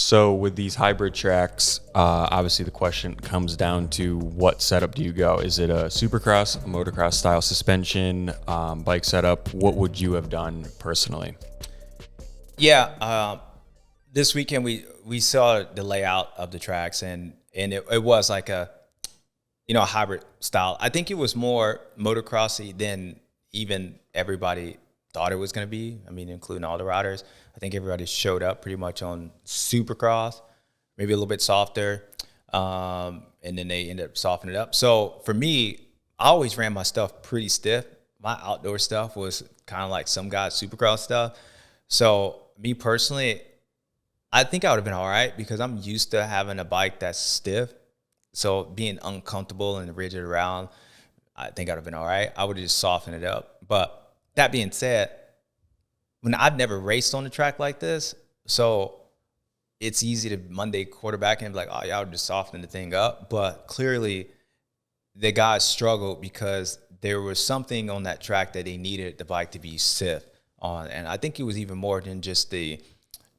So with these hybrid tracks, obviously the question comes down to what setup do you go? Is it a supercross, a motocross style suspension, bike setup? What would you have done personally? Yeah, this weekend we saw the layout of the tracks and it was like a hybrid style. I think it was more motocrossy than even everybody thought it was going to be. I mean, including all the riders. I think everybody showed up pretty much on supercross, maybe a little bit softer, and then they ended up softening it up. So for me, I always ran my stuff pretty stiff. My outdoor stuff was kind of like some guys' supercross stuff. So me personally, I think I would have been all right because I'm used to having a bike that's stiff. So being uncomfortable and rigid around, I think I'd have been all right. I would have just softened it up. But that being said, when I've never raced on a track like this, so it's easy to Monday quarterback and be like, oh, yeah, I would just soften the thing up. But clearly, the guys struggled because there was something on that track that they needed the bike to be stiff on. And I think it was even more than just the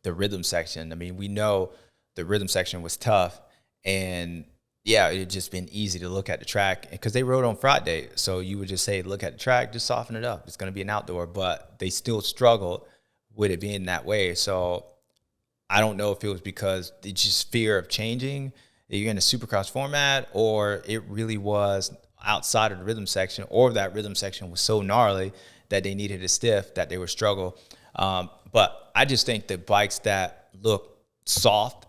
rhythm section. I mean, we know the rhythm section was tough, and yeah, it had just been easy to look at the track because they rode on Friday. So you would just say, look at the track, just soften it up. It's going to be an outdoor, but they still struggled with it being that way. So I don't know if it was because it's just fear of changing. You're in a supercross format, or it really was outside of the rhythm section, or that rhythm section was so gnarly that they needed a stiff that they would struggle. But I just think the bikes that look soft,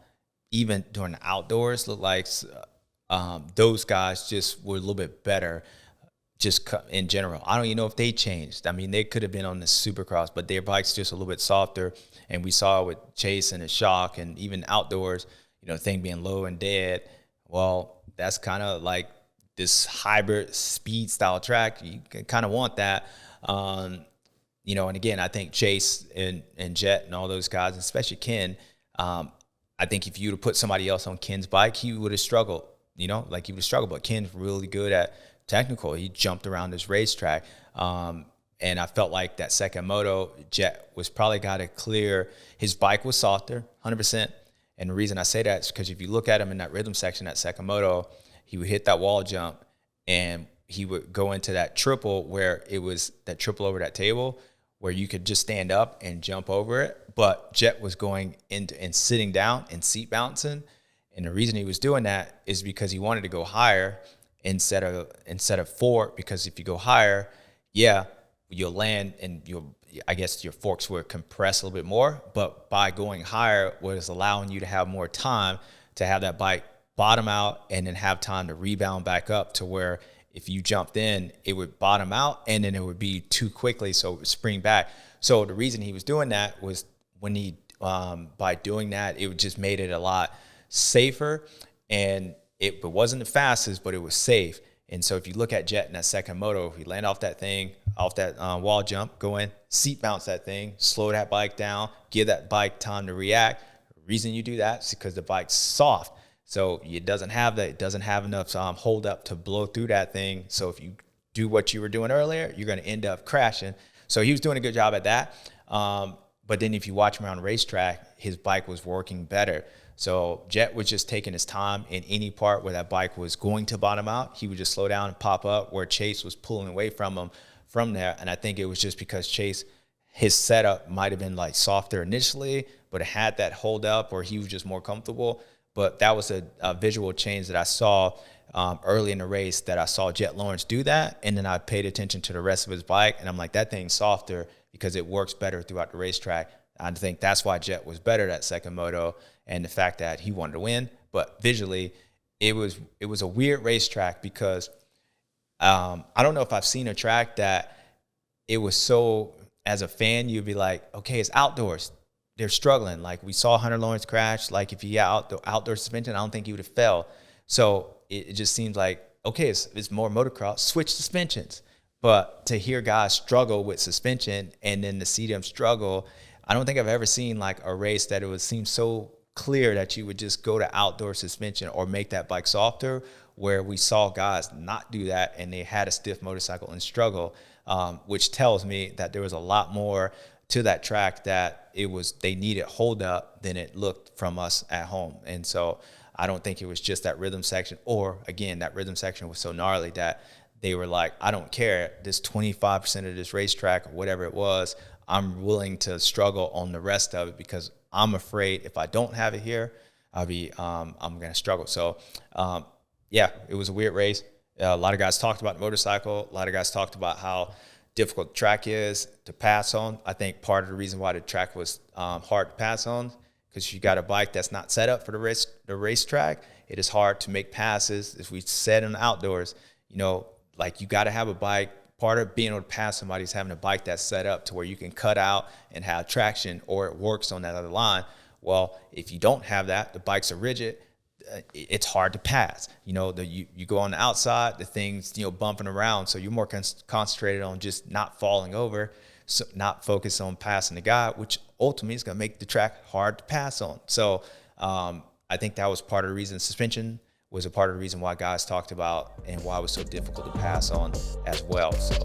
even during the outdoors, look like those guys just were a little bit better just in general. I don't even know if they changed. I mean, they could have been on the supercross, but their bike's just a little bit softer. And we saw with Chase and the Shock and even outdoors, thing being low and dead. Well, that's kind of like this hybrid speed style track. You kind of want that. And again, I think Chase and Jett and all those guys, especially Ken, I think if you would have put somebody else on Ken's bike, he would have struggled, he would have struggled. But Ken's really good at technical. He jumped around this racetrack. And I felt like that second moto, Jett was probably got to clear. His bike was softer, 100%. And the reason I say that is because if you look at him in that rhythm section, that second moto, he would hit that wall jump and he would go into that triple where it was that triple over that table where you could just stand up and jump over it. But Jett was going into and sitting down and seat bouncing. And the reason he was doing that is because he wanted to go higher instead of forward, because if you go higher, yeah, you'll land and I guess your forks will compress a little bit more, but by going higher was allowing you to have more time to have that bike bottom out and then have time to rebound back up to where if you jumped in, it would bottom out and then it would be too quickly, so it would spring back. So the reason he was doing that was when he, by doing that, it just made it a lot safer, and it wasn't the fastest, but it was safe. And so if you look at Jett in that second moto, he land off that thing, off that wall jump, go in, seat bounce that thing, slow that bike down, give that bike time to react. The reason you do that is because the bike's soft. So it doesn't have enough hold up to blow through that thing. So if you do what you were doing earlier, you're going to end up crashing. So he was doing a good job at that. But then if you watch him around the racetrack, his bike was working better. So Jett was just taking his time in any part where that bike was going to bottom out. He would just slow down and pop up where Chase was pulling away from him from there. And I think it was just because Chase, his setup might have been like softer initially, but it had that hold up or he was just more comfortable. But that was a visual change that I saw early in the race, that I saw Jett Lawrence do that. And then I paid attention to the rest of his bike. And I'm like, that thing's softer because it works better throughout the racetrack. I think that's why Jett was better that second moto, and the fact that he wanted to win. But visually, it was a weird racetrack because I don't know if I've seen a track that it was so, as a fan, you'd be like, okay, it's outdoors. They're struggling. Like we saw Hunter Lawrence crash. Like if he got outdoor suspension, I don't think he would have fell. So it just seems like, okay, it's more motocross, switch suspensions. But to hear guys struggle with suspension and then to see them struggle, I don't think I've ever seen like a race that it would seem so clear that you would just go to outdoor suspension or make that bike softer, where we saw guys not do that and they had a stiff motorcycle and struggle, which tells me that there was a lot more to that track that they needed hold up than it looked from us at home. And so I don't think it was just that rhythm section, or again, that rhythm section was so gnarly that they were like, I don't care, this 25% of this racetrack or whatever it was, I'm willing to struggle on the rest of it because I'm afraid if I don't have it here, I'm going to struggle. So, yeah, it was a weird race. A lot of guys talked about the motorcycle. A lot of guys talked about how difficult the track is to pass on. I think part of the reason why the track was hard to pass on, because you got a bike that's not set up for the racetrack. It is hard to make passes. As we said in the outdoors, you know, like you got to have a bike. Part of being able to pass somebody is having a bike that's set up to where you can cut out and have traction, or it works on that other line. Well, if you don't have that, the bikes are rigid. It's hard to pass. You know, you go on the outside, the thing's, you know, bumping around. So you're more concentrated on just not falling over, so not focused on passing the guy, which ultimately is going to make the track hard to pass on. So I think that was part of the reason. Suspension was a part of the reason why guys talked about and why it was so difficult to pass on as well. So